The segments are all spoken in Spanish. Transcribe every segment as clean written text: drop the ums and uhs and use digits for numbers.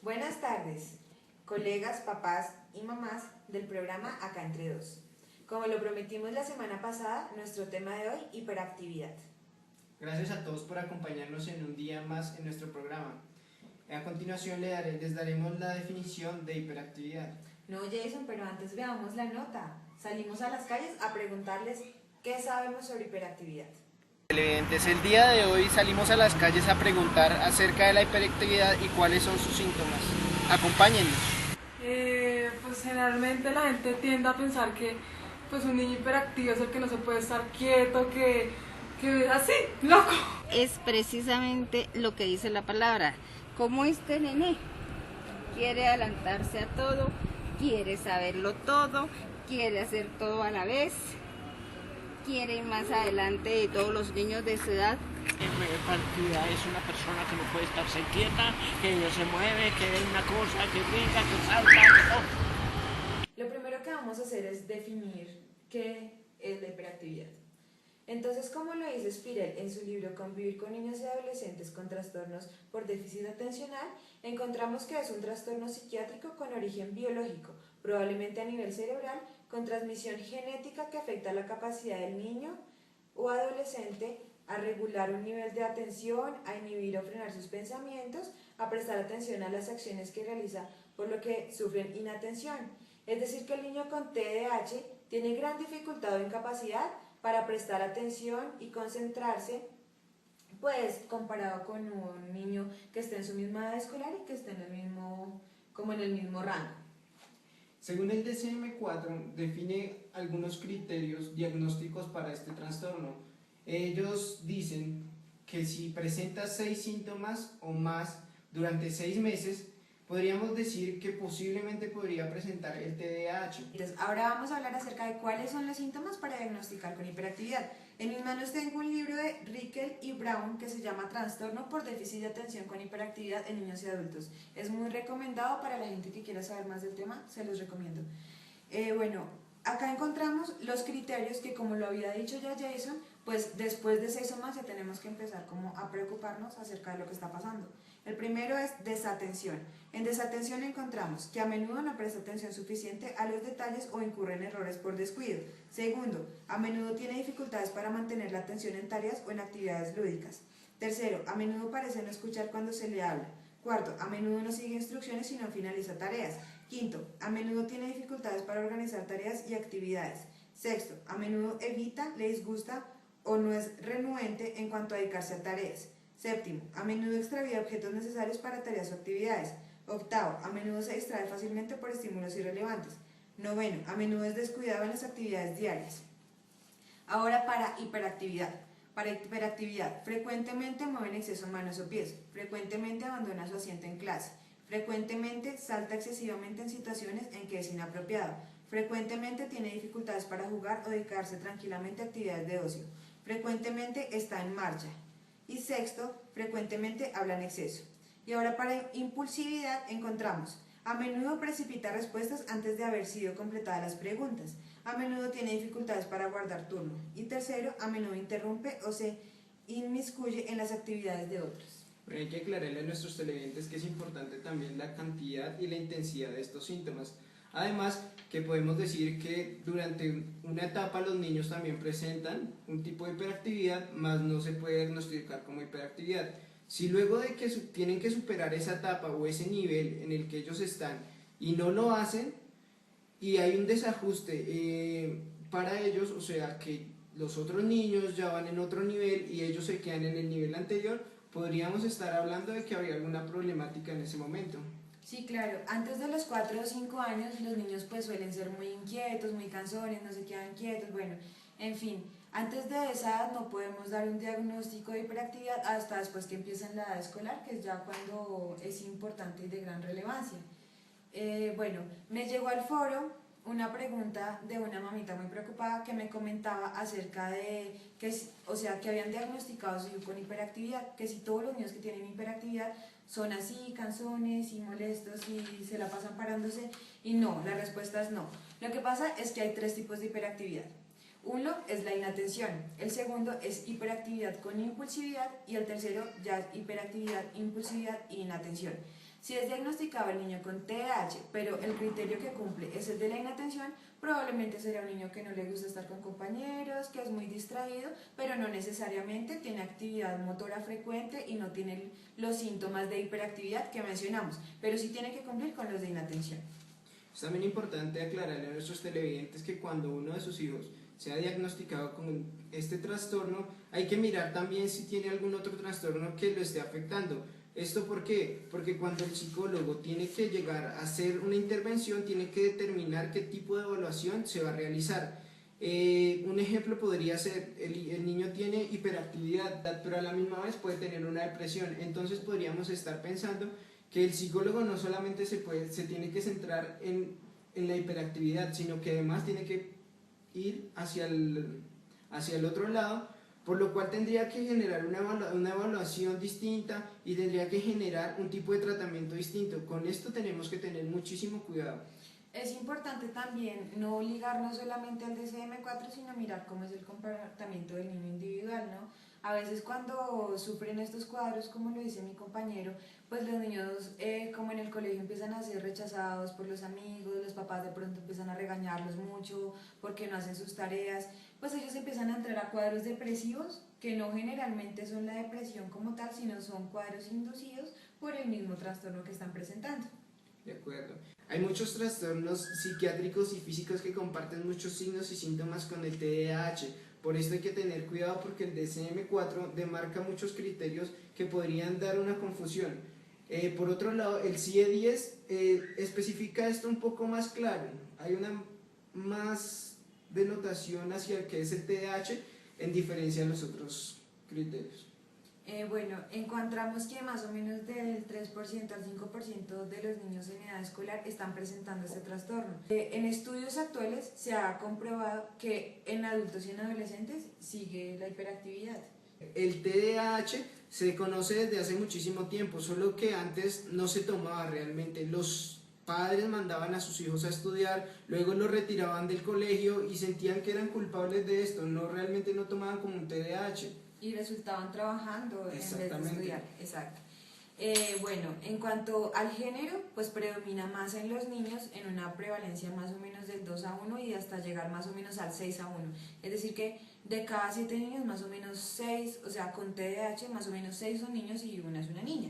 Buenas tardes, colegas, papás y mamás del programa Acá Entre Dos. Como lo prometimos la semana pasada, nuestro tema de hoy, hiperactividad. Gracias a todos por acompañarnos en un día más en nuestro programa. A continuación les daremos la definición de hiperactividad. No, Jason, pero antes veamos la nota. Salimos a las calles a preguntarles qué sabemos sobre hiperactividad. Televidentes, el día de hoy salimos a las calles a preguntar acerca de la hiperactividad y cuáles son sus síntomas. Acompáñennos. Pues generalmente la gente tiende a pensar que pues un niño hiperactivo es el que no se puede estar quieto, que así, loco. Es precisamente lo que dice la palabra. Como este nene quiere adelantarse a todo, quiere saberlo todo, quiere hacer todo a la vez, quiere ir más adelante de todos los niños de su edad. Hiperactividad es una persona que no puede estarse quieta, que no se mueve, que ve una cosa, que brinca, que salta, que todo. Lo primero que vamos a hacer es definir qué es la hiperactividad. Entonces, como lo dice Spirel en su libro Convivir con niños y adolescentes con trastornos por déficit atencional, encontramos que es un trastorno psiquiátrico con origen biológico, probablemente a nivel cerebral, con transmisión genética que afecta la capacidad del niño o adolescente a regular un nivel de atención, a inhibir o frenar sus pensamientos, a prestar atención a las acciones que realiza, por lo que sufren inatención. Es decir, que el niño con TDAH tiene gran dificultad o incapacidad para prestar atención y concentrarse, pues comparado con un niño que esté en su misma edad escolar y que esté en el mismo rango. Según el DSM-4, define algunos criterios diagnósticos para este trastorno. Ellos dicen que si presenta 6 síntomas o más durante 6 meses, podríamos decir que posiblemente podría presentar el TDAH. Entonces, ahora vamos a hablar acerca de cuáles son los síntomas para diagnosticar con hiperactividad. En mis manos tengo un libro de Rickel y Brown que se llama Trastorno por déficit de atención con hiperactividad en niños y adultos. Es muy recomendado para la gente que quiera saber más del tema, se los recomiendo. Acá encontramos los criterios que, como lo había dicho ya Jason, pues después de 6 o más ya tenemos que empezar como a preocuparnos acerca de lo que está pasando. El primero es desatención. En desatención encontramos que a menudo no presta atención suficiente a los detalles o incurre en errores por descuido. Segundo, a menudo tiene dificultades para mantener la atención en tareas o en actividades lúdicas. Tercero, a menudo parece no escuchar cuando se le habla. Cuarto, a menudo no sigue instrucciones y no finaliza tareas. Quinto, a menudo tiene dificultades para organizar tareas y actividades. Sexto, a menudo evita, le disgusta o no es renuente en cuanto a dedicarse a tareas. Séptimo, a menudo extravía objetos necesarios para tareas o actividades. Octavo, a menudo se distrae fácilmente por estímulos irrelevantes. Noveno, a menudo es descuidado en las actividades diarias. Ahora para hiperactividad. Para hiperactividad, frecuentemente mueve en exceso manos o pies, frecuentemente abandona su asiento en clase, frecuentemente salta excesivamente en situaciones en que es inapropiado, frecuentemente tiene dificultades para jugar o dedicarse tranquilamente a actividades de ocio, frecuentemente está en marcha. Y sexto, frecuentemente habla en exceso. Y ahora para impulsividad encontramos: a menudo precipita respuestas antes de haber sido completadas las preguntas. A menudo tiene dificultades para guardar turno. Y tercero, a menudo interrumpe o se inmiscuye en las actividades de otros. Pero hay que aclararle a nuestros televidentes que es importante también la cantidad y la intensidad de estos síntomas. Además, que podemos decir que durante una etapa los niños también presentan un tipo de hiperactividad, más no se puede diagnosticar como hiperactividad. Si luego de que tienen que superar esa etapa o ese nivel en el que ellos están y no lo hacen, y hay un desajuste para ellos, o sea que los otros niños ya van en otro nivel y ellos se quedan en el nivel anterior, podríamos estar hablando de que habría alguna problemática en ese momento. Sí, claro. Antes de los 4 o 5 años los niños pues suelen ser muy inquietos, muy cansones, no se quedan quietos, bueno, en fin. Antes de esa edad no podemos dar un diagnóstico de hiperactividad hasta después que empieza en la edad escolar, que es ya cuando es importante y de gran relevancia. Me llegó al foro una pregunta de una mamita muy preocupada que me comentaba acerca de que habían diagnosticado a su hijo con hiperactividad, que si todos los niños que tienen hiperactividad son así, cansones y molestos y se la pasan parándose, y no, la respuesta es no. Lo que pasa es que hay 3 tipos de hiperactividad. Uno es la inatención, el segundo es hiperactividad con impulsividad y el tercero ya es hiperactividad, impulsividad e inatención. Si es diagnosticado el niño con TDAH, pero el criterio que cumple es el de la inatención, probablemente será un niño que no le gusta estar con compañeros, que es muy distraído, pero no necesariamente tiene actividad motora frecuente y no tiene los síntomas de hiperactividad que mencionamos, pero sí tiene que cumplir con los de inatención. Es también importante aclararle a nuestros televidentes que cuando uno de sus hijos sea diagnosticado con este trastorno, hay que mirar también si tiene algún otro trastorno que lo esté afectando. ¿Esto por qué? Porque cuando el psicólogo tiene que llegar a hacer una intervención, tiene que determinar qué tipo de evaluación se va a realizar. Un ejemplo podría ser, el niño tiene hiperactividad, pero a la misma vez puede tener una depresión. Entonces podríamos estar pensando que el psicólogo no solamente se tiene que centrar en la hiperactividad, sino que además tiene que ir hacia el otro lado, por lo cual tendría que generar una evaluación distinta y tendría que generar un tipo de tratamiento distinto. Con esto tenemos que tener muchísimo cuidado. Es importante también no ligarnos solamente al DSM-4, sino mirar cómo es el comportamiento del niño individual, ¿no? A veces cuando sufren estos cuadros, como lo dice mi compañero, pues los niños como en el colegio empiezan a ser rechazados por los amigos, los papás de pronto empiezan a regañarlos mucho porque no hacen sus tareas, pues ellos empiezan a entrar a cuadros depresivos que no generalmente son la depresión como tal, sino son cuadros inducidos por el mismo trastorno que están presentando. De acuerdo. Hay muchos trastornos psiquiátricos y físicos que comparten muchos signos y síntomas con el TDAH. Por esto hay que tener cuidado porque el DSM-4 demarca muchos criterios que podrían dar una confusión. Por otro lado, el CIE-10 especifica esto un poco más claro. Hay una más denotación hacia el que es el TDAH en diferencia a los otros criterios. Bueno, encontramos que más o menos del 3% al 5% de los niños en edad escolar están presentando este trastorno. En estudios actuales se ha comprobado que en adultos y en adolescentes sigue la hiperactividad. El TDAH se conoce desde hace muchísimo tiempo, solo que antes no se tomaba realmente. Los padres mandaban a sus hijos a estudiar, luego los retiraban del colegio y sentían que eran culpables de esto, realmente no tomaban como un TDAH. Y resultaban trabajando en vez de estudiar. Exacto. Bueno, en cuanto al género, pues predomina más en los niños en una prevalencia más o menos del 2:1 y hasta llegar más o menos al 6:1. Es decir que de cada 7 niños, más o menos 6, o sea, con TDAH, más o menos 6 son niños y una es una niña.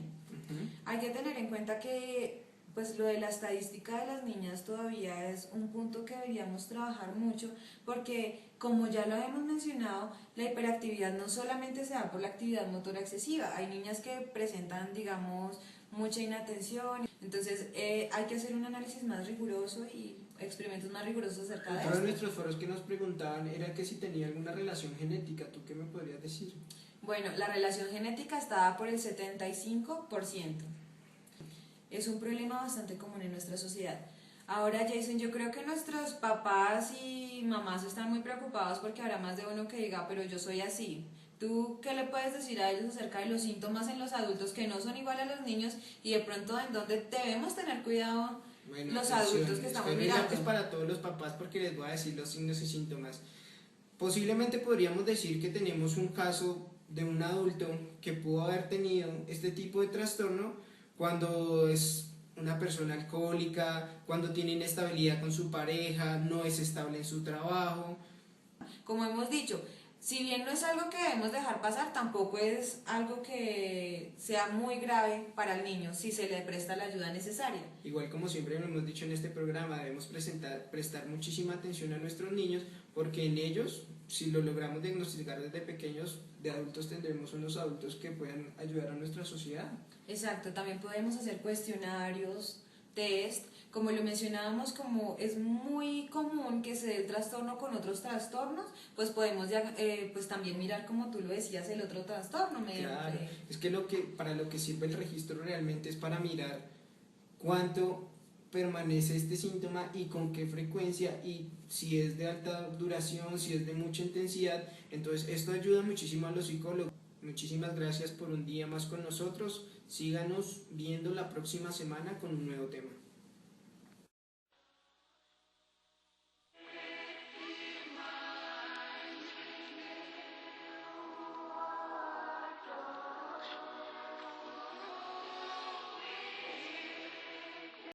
Hay que tener en cuenta que pues lo de la estadística de las niñas todavía es un punto que deberíamos trabajar mucho porque, como ya lo hemos mencionado, la hiperactividad no solamente se da por la actividad motora excesiva, hay niñas que presentan, digamos, mucha inatención, entonces hay que hacer un análisis más riguroso y experimentos más rigurosos acerca de Otro esto. de nuestros foros que nos preguntaban era que si tenía alguna relación genética. ¿Tú qué me podrías decir? Bueno, la relación genética está dada por el 75%. Es un problema bastante común en nuestra sociedad. Ahora, Jason, yo creo que nuestros papás y mamás están muy preocupados porque habrá más de uno que diga, pero yo soy así. ¿Tú qué le puedes decir a ellos acerca de los síntomas en los adultos que no son igual a los niños y de pronto en dónde debemos tener cuidado los adultos que estamos mirando? Es para todos los papás porque les voy a decir los signos y síntomas. Posiblemente podríamos decir que tenemos un caso de un adulto que pudo haber tenido este tipo de trastorno cuando es una persona alcohólica, cuando tiene inestabilidad con su pareja, no es estable en su trabajo. Como hemos dicho, si bien no es algo que debemos dejar pasar, tampoco es algo que sea muy grave para el niño si se le presta la ayuda necesaria. Igual como siempre lo hemos dicho en este programa, debemos prestar muchísima atención a nuestros niños porque en ellos, si lo logramos diagnosticar desde pequeños, de adultos tendremos unos adultos que puedan ayudar a nuestra sociedad. Exacto, también podemos hacer cuestionarios, test, como lo mencionábamos, como es muy común que se dé el trastorno con otros trastornos, pues podemos pues también mirar, como tú lo decías, el otro trastorno. Claro, es que para lo que sirve el registro realmente es para mirar cuánto permanece este síntoma y con qué frecuencia y si es de alta duración, si es de mucha intensidad. Entonces esto ayuda muchísimo a los psicólogos. Muchísimas gracias por un día más con nosotros. Síganos viendo la próxima semana con un nuevo tema.